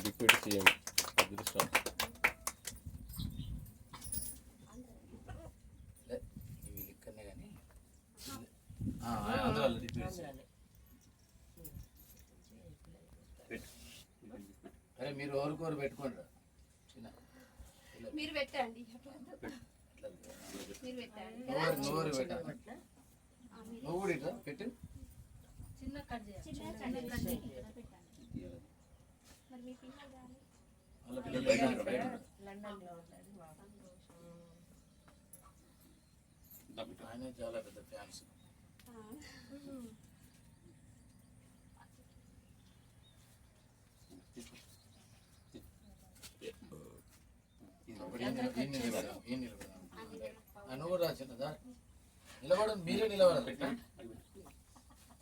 Deputy CM అదృష్టం అరే మీరు ఎవరికోరు పెట్టుకోండి మీరు పెట్టండి నువ్వు పెట్టాలి నువ్వు కూడా ఇట్లా పెట్టు చిన్న కట్ చేయాలి మరి మీ పిల్లలు లండన్లో ఆయన చాలా పెద్ద ఫ్యాన్స్ నువ్వు రాసినదా నిలబడ మీరే నిలబడాలి పెట్టా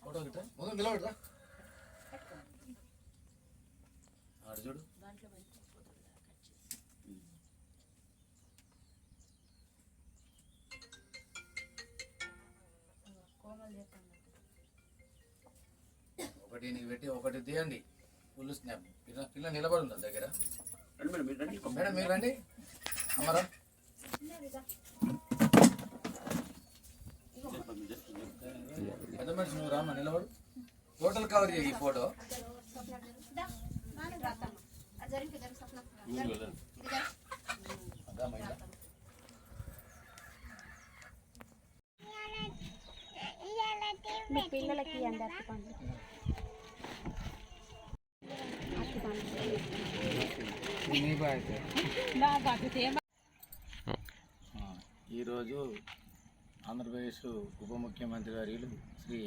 ఫోటో గిట్ట ముందు నిలబడదా ఆడు చూడు ఒకటి నీకు పెట్టి ఒకటి తీయండి ఫుల్ స్నాప్ పిల్ల నిలబడి ఉందా దగ్గర మేడం మీరు రండి అమ్మరా పెద్ద మనిషి నువ్వు రామ్మా నిలబడు టోటల్ కవర్ చేయి ఈ ఫోటో మీ పిల్లలకి ఈరోజు ఆంధ్రప్రదేశ్ ఉప ముఖ్యమంత్రి వర్యులు శ్రీ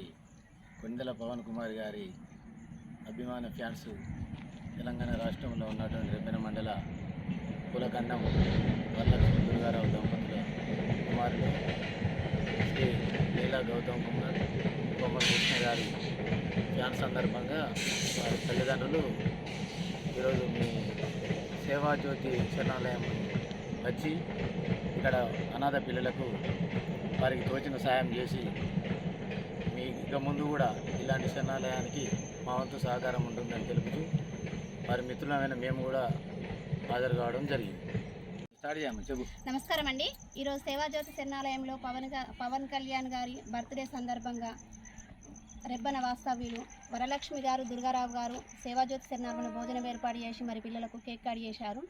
కొండెల పవన్ కుమార్ గారి అభిమాన ఫ్యాన్స్ తెలంగాణ రాష్ట్రంలో ఉన్నటువంటి రెబ్బెన మండల కులకండం వరలక్ష్మి దుర్గారావు దంపతుల కుమారుడు శ్రీ లీలా గౌతమ్ కుమార్ కొమ్మల కృష్ణ గారి ఫ్యాన్స్ సందర్భంగా వారి తల్లిదండ్రులు ఈరోజు మీ సేవాజ్యోతి శరణాలయం వచ్చి ఇక్కడ అనాథ పిల్లలకు వారికి తోచిన సాయం చేసి మీ ఇక ముందు కూడా ఇలాంటి శరణాలయానికి మా వంతు సహకారం ఉంటుందని తెలుపుతూ వారి మిత్రులమైన మేము కూడా హాజరు కావడం జరిగింది. స్టార్ట్ చేయమని చెప్పు. నమస్కారం అండి. ఈరోజు సేవాజ్యోతి శరణాలయంలో పవన్ కళ్యాణ్ గారి బర్త్డే సందర్భంగా రెబ్బన వాస్తవ్యులు వరలక్ష్మి గారు దుర్గారావు గారు సేవాజ్యోతి శరణాలయంలో భోజనం ఏర్పాటు చేసి మరి పిల్లలకు కేక్ కట్ చేశారు.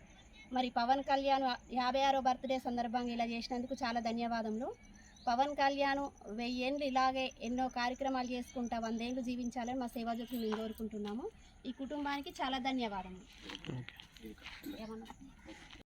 మరి పవన్ కళ్యాణ్ 56వ బర్త్డే సందర్భంగా ఇలా చేసినందుకు చాలా ధన్యవాదములు. పవన్ కళ్యాణ్ 1000 ఏళ్ళు ఇలాగే ఎన్నో కార్యక్రమాలు చేసుకుంటా 100 ఏళ్ళు జీవించాలని మా సేవాజ్యోతిని మేము కోరుకుంటున్నాము. ఈ కుటుంబానికి చాలా ధన్యవాదములు.